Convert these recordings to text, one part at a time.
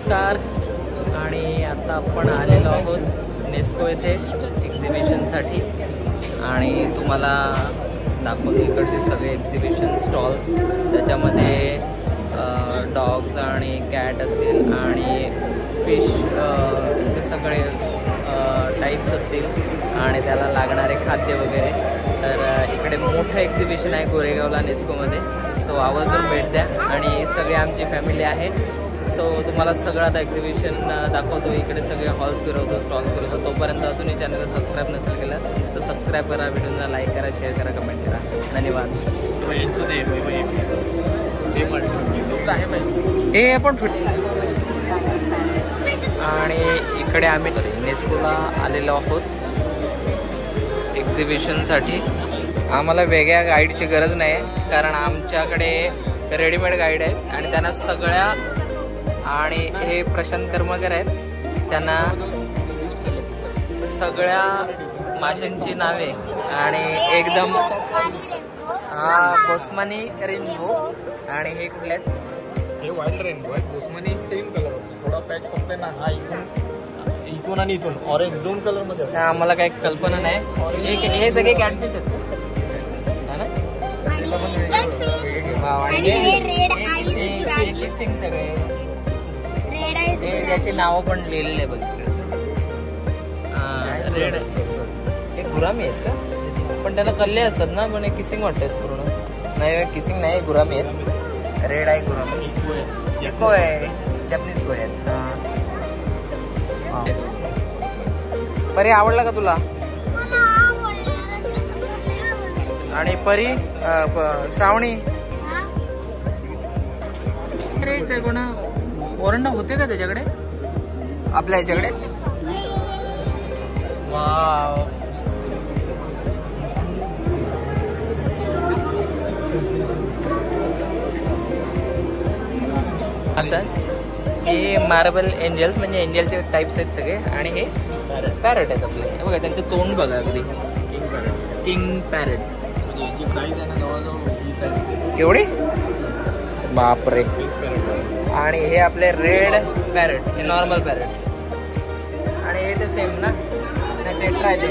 नमस्कार. आणि आता आपण आलेलो आहोत नेस्को येथे एक्झिबिशनसाठी आणि तुम्हाला दाखवतो इकडचे सगळे एक्झिबिशन स्टॉल्स. त्याच्यामध्ये डॉग्स आणि कॅट असतील आणि फिश चे सगळे टाईप्स असतील आणि त्याला लागणारे खाद्य वगैरे. तर इकडे मोठं एक्झिबिशन आहे गोरेगावला नेस्कोमध्ये. सो आवर्जून भेट द्या आणि सगळी आमची फॅमिली आहे. सो तुम्हाला सगळं आता एक्झिबिशन दाखवतो. इकडे सगळे हॉल्स फिरवतो, स्टॉल फिरवतो. तोपर्यंत अजूनही चॅनलला सबस्क्राईब नसेल केलं तर सबस्क्राईब करा, व्हिडिओला लाईक करा, शेअर करा, कमेंट करा. धन्यवाद. हे आपण आणि इकडे आम्ही नेस्कोला आलेलो आहोत एक्झिबिशनसाठी. आम्हाला वेगळ्या गाईडची गरज नाही कारण आमच्याकडे रेडीमेड गाईड आहेत आणि त्यांना सगळ्या. आणि हे प्रशांत कर्मकर आहेत, त्यांना सगळ्या माशांची नावे आणि एकदम कोस्मानी रेनबो. आणि हे कुठले आहेत? हे वाईल्ड रेनबो आहे. कोस्मानी सेम कलर असतो, थोडा पॅच फक्त ना हा इथून आणि इथून ऑरेंज दोन कलर मध्ये असतो. आम्हाला काही कल्पना नाही. हे सगळे कॅटफिश आहेत ना? किसिंग सगळे त्याची नावं पण लिहिलेली आहे बघ. रेड हे गुरामी आहेत का? पण त्याला कल्ले असतात ना, पण हे किसिंग वाटतात पूर्ण. नाही किसिंग नाही, गुरामी आहेत. रेड आहे गुरामी. इको आहे, जॅपनीज कोय आहेत. परी आवडला का तुला? आणि परी श्रावणी ते कोणा ओरंडा होते का त्याच्याकडे आपल्या ह्याच्याकडे? वाव. असं हे मार्बल एंजल्स म्हणजे एंजलचे टाइप्स आहेत सगळे. आणि हे पॅरट आहेत आपले. हे बघा त्यांचं तोंड बघा अगदी किंग पॅरट. साईज आहे ना जवळजवळ ही साईज. केवढी? बापरे. आणि हे आपले रेड पॅरट, हे नॉर्मल पॅरट. आणि हे ते सेम ना, टेट्रा आहे ते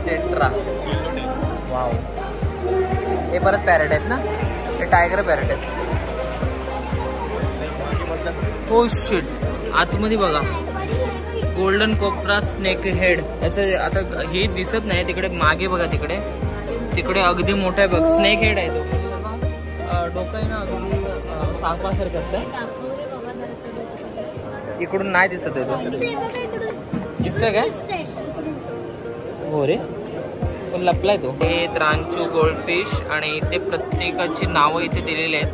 टेट्रा. वाव. हे परत पॅरट आहेत ना, हे टायगर पॅरट आहेत. हो शिट. आतमध्ये बघा गोल्डन कोब्रा स्नेक हेड. याचं आता हे दिसत नाही. तिकडे मागे बघा, तिकडे तिकडे अगदी मोठा आहे बघ. स्नेक हेड आहे तो. डोकं आहे ना अगदी सापासारखं असतं. इकडून नाही दिसत आहे तो. दिसतोय का? हो रे, पण लपलाय तो. हे त्रांचू गोल्डफिश आणि इथे प्रत्येकाची नावं इथे दिलेली आहेत.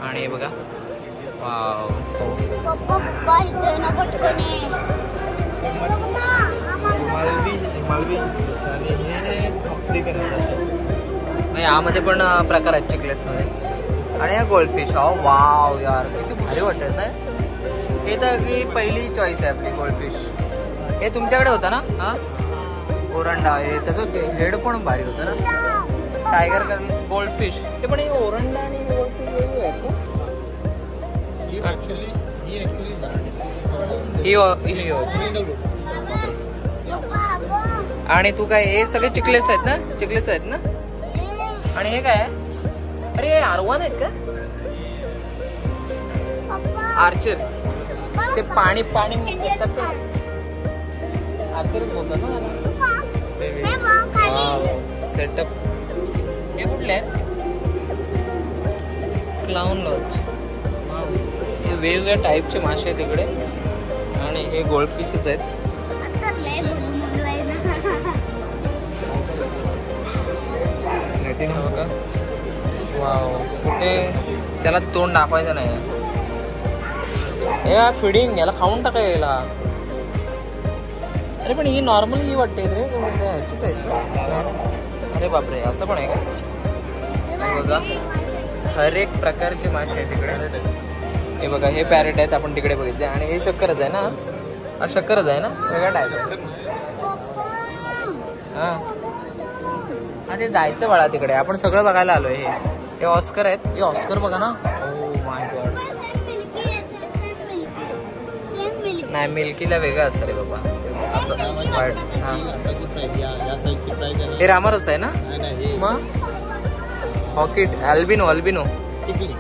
आणि हे बघा. वाव. यामध्ये पण प्रकार आहेत चिकलेस मध्ये. आणि हा गोल्डफिश. वाव यार, किती भारी वाटत ना. हे तर अगदी पहिली चॉईस आहे आपली गोल्डफिश. हे तुमच्याकडे होतं ना? हा ओरंडा. हे त्याचं हेड पण भारी होतं ना. Tiger goldfish. ते पण हे ओरंडा आणि गोल्डफिश वेगळे आहेत का? आणि तू काय हे सगळे चिकलेस आहेत ना? चिकलेस आहेत ना? आणि हे काय आहे? अरे हे आरवान आहेत का? आर्चर. ते पाणी आर्चर बोलतात ना. सेटअप. हे कुठले आहेत? क्लाउन लॉज. हे वेगवेगळ्या टाईपचे मासे आहेत इकडे. आणि हे गोल्डफिशच आहेत. वाव. कुठे त्याला तोंड दाखवायचं नाही. हे फिडिंग, याला खाऊन टाकाय याला. अरे पण ही नॉर्मल ही वाटते रे, ह्याचीच आहेत. अरे बापरे, असं पण आहे का? बघा हर एक प्रकारचे मासे आहेत तिकडे. हे बघा हे पॅरेट आहेत, आपण तिकडे बघितले. आणि हे शक्करच आहे ना? हा शक्करच आहे ना? वेगळा टाईप आहे. हा ते जायचं बाळा तिकडे. आपण सगळं बघायला आलोय. हे ऑस्कर आहेत. हे ऑस्कर बघा ना. Oh my God. नाही मिल्कीला वेगळं असतं रे बाबा असं व्हाईट. आताची प्राइस या साईजची प्राइस आहे हे रामरस आहे ना ना. नाही मग हॉकिट अल्बिनो अल्बिनो टिकली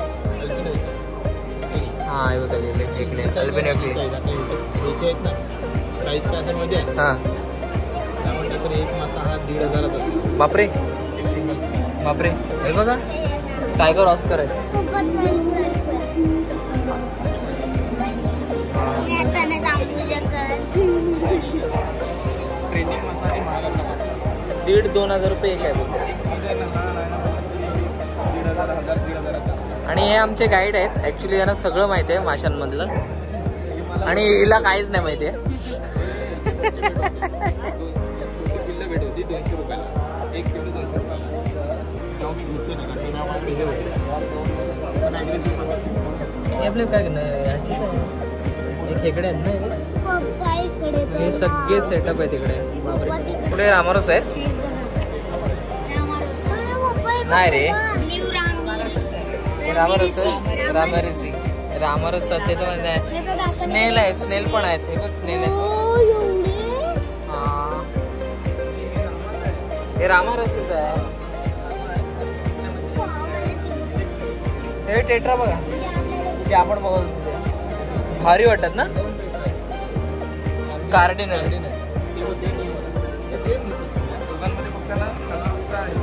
हा हे बघा लिहिलंय, जिंकले अल्बिनो ह्याचे आहेत ना प्राइस काय असेल मध्ये हा काय म्हणतात तर एक मासा हा 1,500 असतो. बापरे एक सिंगल बापरे हे बघा टायगर ऑस्कर आहे. ट्रेनिंग मासा आणि महागाचा मासा 1,500-2,000 रुपये एक आहे बोलतो. 1,000 आणि हे आमचे गाईड आहेत ऍक्च्युली यांना सगळं माहिती आहे माशांमधलं आणि हिला काहीच नाही माहिती आहे. छोटी पिल्लं भेट होती 200 रुपयाला. एक किलो 200 रुपयाला. तेव्हा मी घेतली ना कारण माझ्याकडे हे होते पण aggressive मासा. आपले काय खेकडे आहेत ना हे सगळे सेटअप आहे तिकडे. बापरे पुढे रामरस आहेत नाही रे रामरस रामरसी रामरस ते तर स्नेल आहे स्नेल पण आहेत हे बघ स्नेल आहेत हा हे रामरसीच आहे. हे टेट्रा बघा ते आपण बघत भारी वाटतात ना कार्डिनल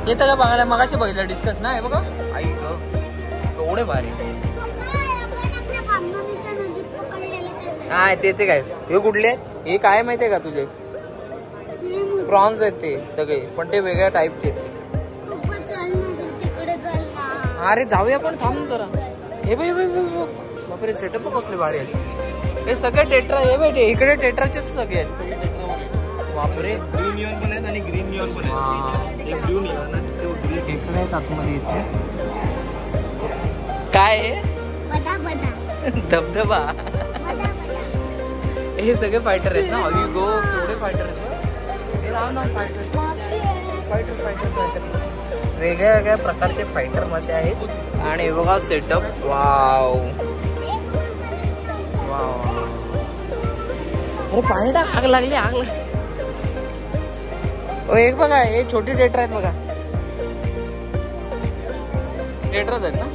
हे तर काय बघायला मगाशी बघितलं डिस्कस ना हे बघा आई एवढे भारी काय ते काय हे कुठले हे काय माहितीये का तुझे प्रॉन्स आहेत ते सगळे पण ते वेगळ्या टाईपचे आहेत. अरे जाऊया पण थांब जरा हे बाई बापरे सेटअप कसले भारी आहेत. हे सगळे टेट्रा हे भेटे इकडे टेट्राचेच सगळे आहेत. बापरे ब्लू नियॉन पण आहेत आणि ग्रीन नियॉन पण आहेत. एक ब्लू नियॉन आणि तो ग्रीन इकडे आहेत आतमध्ये इथे काय आहे धबधबा. हे सगळे फायटर आहेत ना ऑली गो केवढे फायटर आहेत हे राव ना फायटर फायटर फायटर फायटर वेगळ्या वेगळ्या प्रकारचे फायटर मासे आहेत. आणि हे बघा सेटअप वाव वाव अरे पाणी टाक आग लागली आग लागली. एक बघा हे छोटी टेट्रा आहेत बघा टेट्राच आहेत ना.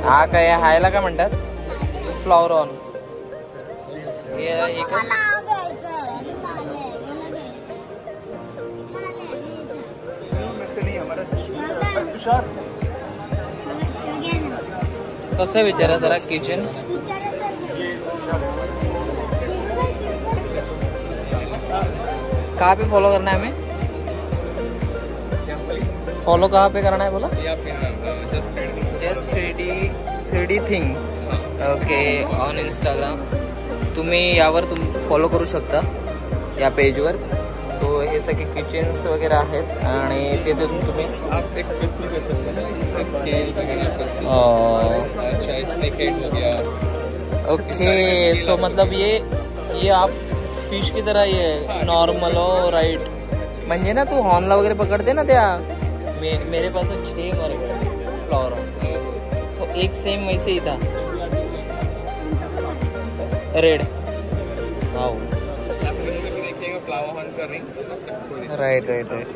हा काय हायला काय म्हणतात फ्लॉवर ऑन कसं विचारा जरा किचन कहाँ पे फॉलो करना है हमें फॉलो कहाँ पे करना है बोला just 3D thing okay on Instagram तुम्ही यावर फॉलो करू शकता या पेजवर. सो हे सगळे किचन्स वगैरे आहेत आणि तिथून तुम्ही ओके सो मतलब ये आप फिश की तरह ये नॉर्मल हो राइट म्हणजे ना तू हॉर्नला वगैरे पकडते ना त्या मेरे पास 6 मर गए फ्लावर सो एक सेम वैसे ही था red wow right right right